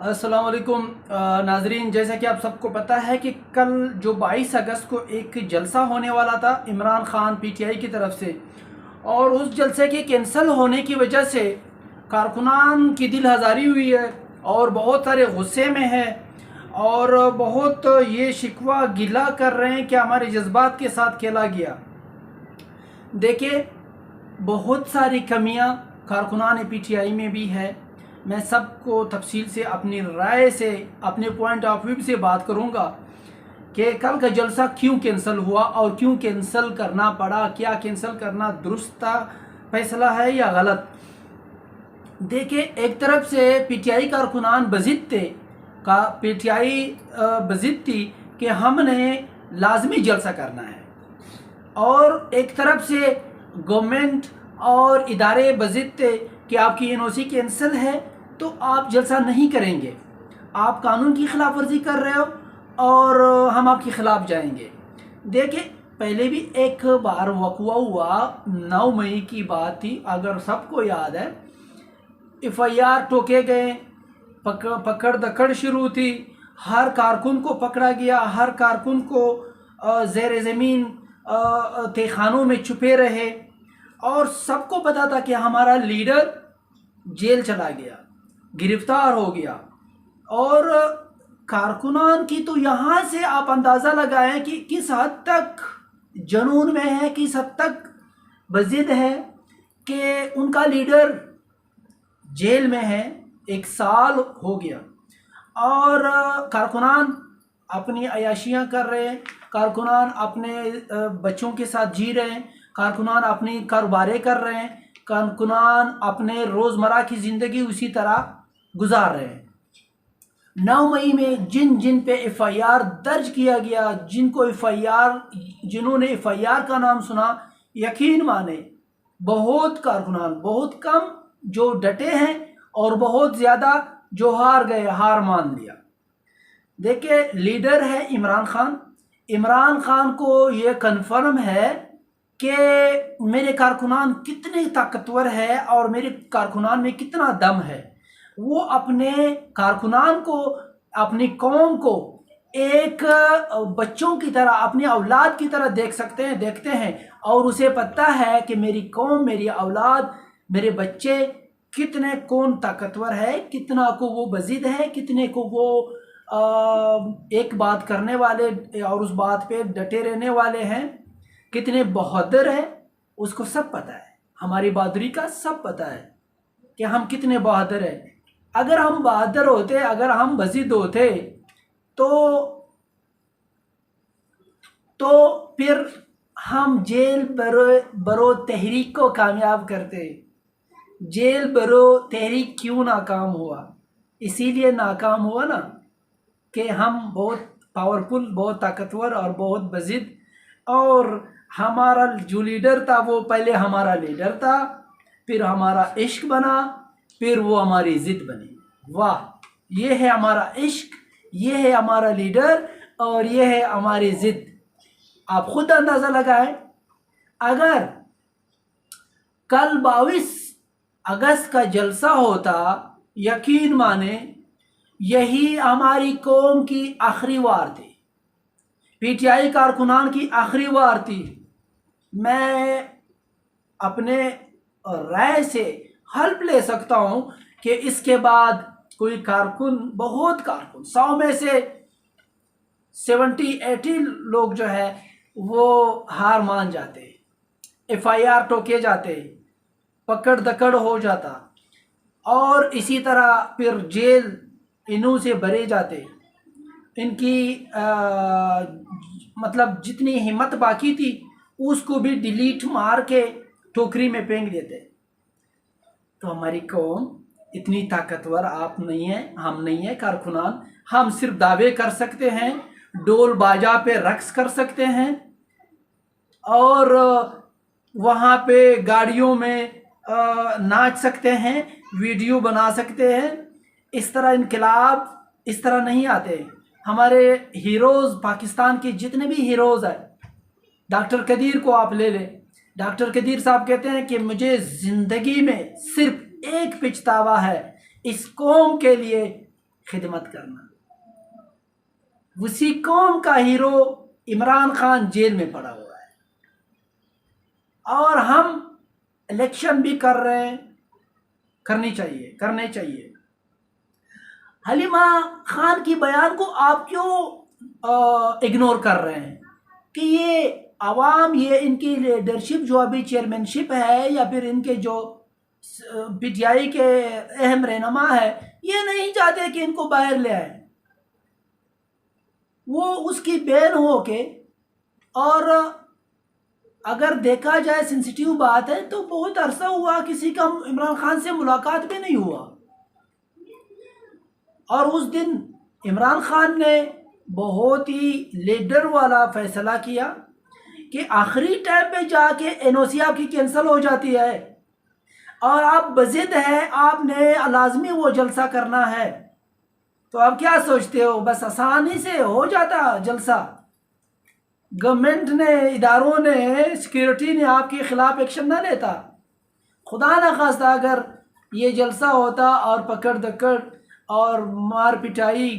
अस्सलाम वालेकुम नाजरीन, जैसा कि आप सबको पता है कि कल जो 22 अगस्त को एक जलसा होने वाला था इमरान खान पीटीआई की तरफ से, और उस जलसे के कैंसिल होने की वजह से कारकुनान की दिल हज़ारी हुई है और बहुत सारे गुस्से में है और बहुत ये शिकवा गिला कर रहे हैं कि हमारे जज्बात के साथ खेला गया। देखिए, बहुत सारी कमियां कारकुनान पीटीआई में भी है। मैं सबको तफसील से अपनी राय से, अपने पॉइंट ऑफ व्यू से बात करूंगा कि कल का जलसा क्यों कैंसिल हुआ और क्यों कैंसिल करना पड़ा, क्या कैंसिल करना दुरुस्त फैसला है या गलत। देखिए, एक तरफ से पीटीआई कारकुनान बजिद थे, पीटीआई बजिद थी कि हमने लाजमी जलसा करना है, और एक तरफ से गवर्नमेंट और इदारे बजिद थे कि आपकी एनओसी कैंसिल है तो आप जलसा नहीं करेंगे, आप कानून की खिलाफ वर्जी कर रहे हो और हम आपके खिलाफ जाएंगे। देखिए, पहले भी एक बार वक़ुआ हुआ, 9 मई की बात थी, अगर सबको याद है। एफआईआर ठोके गए, पकड़ दकड़ शुरू थी, हर कारकुन को पकड़ा गया, हर कारकुन को ज़ेर ज़मीन तहखानों में छुपे रहे, और सबको पता था कि हमारा लीडर जेल चला गया, गिरफ्तार हो गया। और कारकुनान की तो यहाँ से आप अंदाज़ा लगाएं कि किस हद तक जुनून में है, किस हद तक बजिद है कि उनका लीडर जेल में है, 1 साल हो गया, और कारकुनान अपनी अयाशियाँ कर रहे हैं, कारकुनान अपने बच्चों के साथ जी रहे हैं, कारकुनान अपनी कारोबारें कर रहे हैं, कारकुनान अपने रोज़मर्रा की ज़िंदगी उसी तरह गुजार रहे हैं। 9 मई में जिन पे एफआईआर दर्ज किया गया, जिन्होंने एफआईआर का नाम सुना, यकीन माने बहुत कारकुनान, बहुत कम जो डटे हैं और बहुत ज़्यादा जो हार गए, हार मान लिया। देखिए, लीडर है इमरान खान। इमरान खान को ये कन्फर्म है कि मेरे कारकुनान कितने ताकतवर है और मेरे कारकुनान में कितना दम है। वो अपने कारकुनान को, अपनी कौम को एक बच्चों की तरह, अपनी औलाद की तरह देखते हैं, और उसे पता है कि मेरी कौम, मेरी औलाद, मेरे बच्चे कितने, कौन ताकतवर है, कितना को वो बजिद है, कितने को वो एक बात करने वाले और उस बात पे डटे रहने वाले हैं, कितने बहादुर है, उसको सब पता है। हमारी बहादुरी का सब पता है कि हम कितने बहादुर हैं। अगर हम बहादुर होते, अगर हम बजिद होते तो फिर हम जेल बरो तहरीक को कामयाब करते। जेल बरो तहरीक क्यों नाकाम हुआ? इसीलिए नाकाम हुआ ना कि हम बहुत पावरफुल, बहुत ताकतवर और बहुत बजिद, और हमारा जो लीडर था वो पहले हमारा लीडर था, फिर हमारा इश्क बना, फिर वो हमारी जिद बनी। वाह, ये है हमारा इश्क, ये है हमारा लीडर और ये है हमारी जिद। आप खुद अंदाज़ा लगाएं, अगर कल 22 अगस्त का जलसा होता, यकीन माने यही हमारी कौम की आखिरी वार थी, पीटीआई कारकुनान की आखिरी वार थी। मैं अपने राय से हेल्प ले सकता हूं कि इसके बाद कोई कारकुन, बहुत कारकुन, 100 में से 70-80 लोग जो है वो हार मान जाते, एफआईआर ठोके जाते, पकड़ दकड़ हो जाता, और इसी तरह फिर जेल इन्हों से भरे जाते। इनकी मतलब जितनी हिम्मत बाकी थी उसको भी डिलीट मार के टोकरी में फेंक देते। तो हमारी कौम इतनी ताकतवर आप नहीं है, हम नहीं है कारकुनान। हम सिर्फ दावे कर सकते हैं, डोल बाजा पे रक्स कर सकते हैं, और वहाँ पे गाड़ियों में नाच सकते हैं, वीडियो बना सकते हैं। इस तरह इनकलाब इस तरह नहीं आते। हमारे हीरोज़, पाकिस्तान के जितने भी हीरोज़ हैं, डॉक्टर कदीर को आप ले लें। डॉक्टर कदीर साहब कहते हैं कि मुझे ज़िंदगी में सिर्फ एक पछतावा है, इस कौम के लिए खिदमत करना। उसी कौम का हीरो इमरान खान जेल में पड़ा हुआ है और हम इलेक्शन भी कर रहे हैं। करने चाहिए। हलीमा खान की बयान को आप क्यों इग्नोर कर रहे हैं कि ये आवाम, ये इनकी लीडरशिप जो अभी चेयरमैनशिप है या फिर इनके जो पीटीआई के अहम रहनुमा है, ये नहीं चाहते कि इनको बाहर ले आए। वो उसकी बैन हो के, और अगर देखा जाए सेंसिटिव बात है तो बहुत अरसा हुआ किसी का इमरान खान से मुलाकात भी नहीं हुआ। और उस दिन इमरान खान ने बहुत ही लीडर वाला फैसला किया कि आखिरी टाइम पे जाके एनओसी आपकी कैंसिल हो जाती है और आप बजिद है, आपने लाजमी वो जलसा करना है। तो आप क्या सोचते हो बस आसानी से हो जाता जलसा? गवर्नमेंट ने, इदारों ने, सिक्योरिटी ने आपके खिलाफ एक्शन ना लेता? खुदा न खास्ता अगर ये जलसा होता और पकड़ दकड़ और मार पिटाई,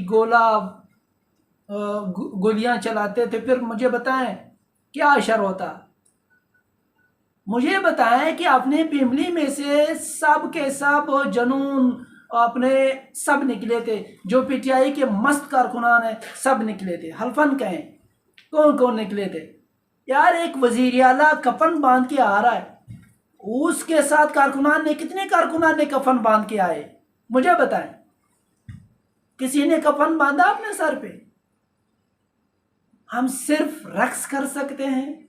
गोलियां चलाते थे, फिर मुझे बताएं क्या असर होता? मुझे बताएं कि अपने फैमिली में से सब के सब जनून अपने सब निकले थे, जो पीटीआई के मस्त कारकुनान है सब निकले थे। हल्फन कहें कौन कौन निकले थे? यार एक वजीर आला कफन बांध के आ रहा है, उसके साथ कारकुनान ने, कितने कारकुनान ने कफन बांध के आए? मुझे बताएं, किसी ने कफन बांधा अपने सर पे? हम सिर्फ रक्स कर सकते हैं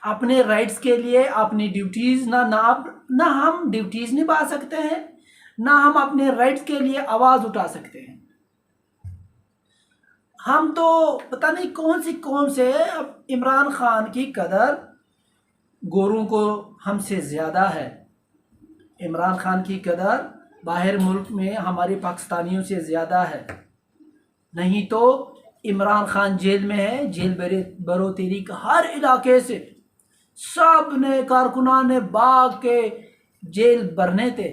अपने राइट्स के लिए, अपनी ड्यूटीज ना हम ड्यूटीज निभा सकते हैं, ना हम अपने राइट्स के लिए आवाज उठा सकते हैं। हम तो पता नहीं कौन सी कौम से, अब इमरान खान की कदर गोरों को हमसे ज़्यादा है। इमरान खान की कदर बाहर मुल्क में हमारे पाकिस्तानियों से ज़्यादा है। नहीं तो इमरान खान जेल में है, जेल बरोतेरी का हर इलाके से सब ने, कारकुनान ने भाग के जेल भरने थे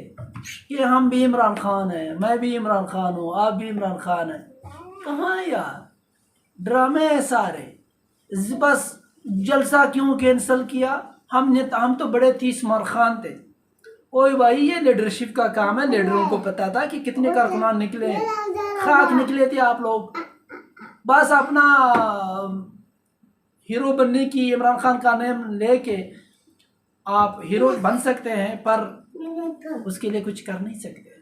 कि हम भी इमरान खान हैं, मैं भी इमरान खान हूँ, आप भी इमरान खान हैं। कहाँ यार, ड्रामे है सारे। बस जलसा क्यों कैंसिल किया? हम तो बड़े 30 मार खान थे। ओए भाई, ये लीडरशिप का काम है। लीडरों को पता था कि कितने कारकुनान निकले, खाक निकले थे आप लोग। बस अपना हीरो बनने की, इमरान खान का नाम लेके आप हीरो बन सकते हैं, पर उसके लिए कुछ कर नहीं सकते।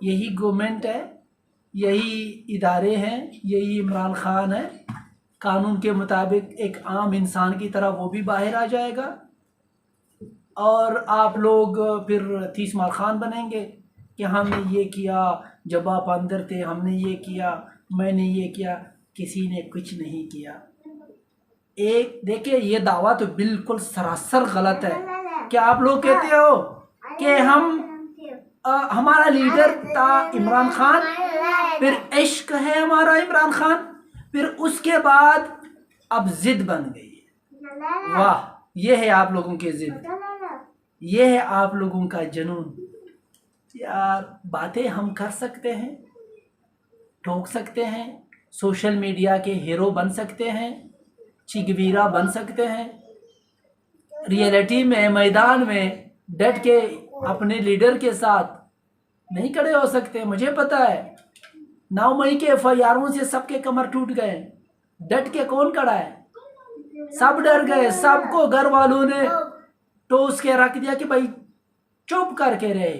यही गवर्नमेंट है, यही इदारे हैं, यही इमरान खान है। कानून के मुताबिक एक आम इंसान की तरह वो भी बाहर आ जाएगा और आप लोग फिर 30 मार खान बनेंगे कि हमने ये किया, जब आप अंदर थे हमने ये किया, मैंने ये किया। किसी ने कुछ नहीं किया। एक देखिए, ये दावा तो बिल्कुल सरासर गलत है कि आप लोग कहते हो कि हमारा लीडर था इमरान खान, फिर इश्क है हमारा इमरान खान, फिर उसके बाद अब जिद बन गई। वाह, ये है आप लोगों की जिद, ये है आप लोगों का जुनून। यार बातें हम कर सकते हैं, ठोक सकते हैं, सोशल मीडिया के हीरो बन सकते हैं, चिगवीरा बन सकते हैं, रियलिटी में मैदान में डट के अपने लीडर के साथ नहीं खड़े हो सकते। मुझे पता है 9 मई के FIRों से सबके कमर टूट गए। डट के कौन खड़ा है? सब डर गए। सबको घर वालों ने टोस के रख दिया कि भाई चुप करके रहे।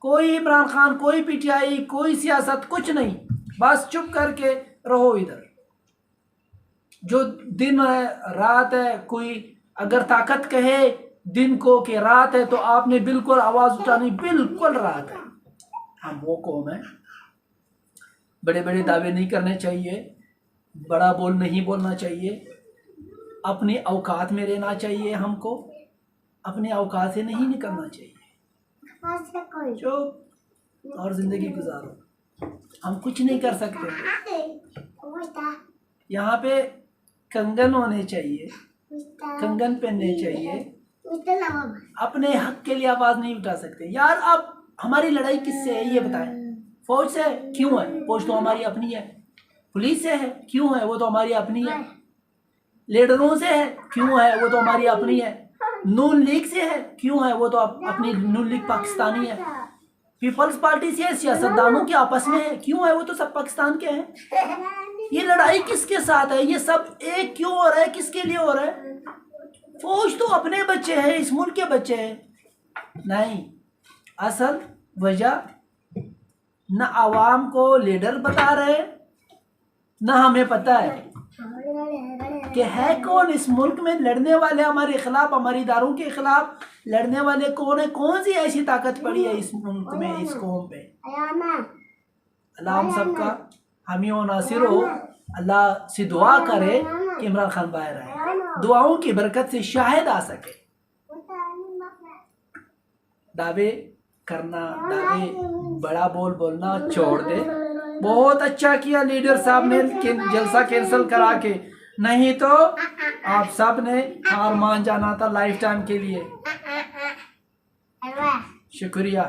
कोई इमरान खान, कोई पीटीआई, कोई सियासत, कुछ नहीं, बस चुप करके रहो इधर। जो दिन है रात है, कोई अगर ताकत कहे दिन को कि रात है, तो आपने बिल्कुल आवाज उठानी, बिल्कुल रात है। हम वो कौम है। बड़े बड़े दावे नहीं करने चाहिए, बड़ा बोल नहीं बोलना चाहिए, अपनी औकात में रहना चाहिए। हमको अपने औकात से नहीं निकलना चाहिए। जो और जिंदगी गुजारो। हम कुछ नहीं कर सकते। यहाँ पे कंगन होने चाहिए, कंगन पहनने चाहिए। अपने हक के लिए आवाज नहीं उठा सकते। यार अब हमारी लड़ाई किससे है ये बताएं? फौज से है, क्यों है? फौज तो हमारी अपनी है। पुलिस से है, क्यों है? वो तो हमारी अपनी है। लीडरों से है, क्यों है? वो तो हमारी अपनी है। नून लीग से है, क्यों है? वो तो अपनी नून लीग पाकिस्तानी है। पीपल्स पार्टी से है, सियासतदानों के आपस में है, क्यों है? वो तो सब पाकिस्तान के हैं। ये लड़ाई किसके साथ है? ये सब एक क्यों हो रहा है? किसके लिए हो रहा है? फौज तो अपने बच्चे हैं, इस मुल्क के बच्चे हैं। नहीं, असल वजह न आवाम को लीडर बता रहे, न हमें पता है कि है कौन इस मुल्क में लड़ने वाले हमारे खिलाफ, हमारी इदारों के खिलाफ लड़ने वाले कौन है? कौन सी ऐसी ताकत पड़ी है इस मुल्क में, इस कौम पे? अल्लाह हम सबका हामी और नासिर हो। अल्लाह से दुआ करे कि इमरान खान बाहर आए, दुआओं की बरकत से शायद आ सके। दावे करना, दावे बड़ा बोलना छोड़ दे। बहुत अच्छा किया लीडर साहब ने जलसा कैंसिल करा के, नहीं तो आप सब ने हार मान जाना था लाइफ टाइम के लिए। शुक्रिया।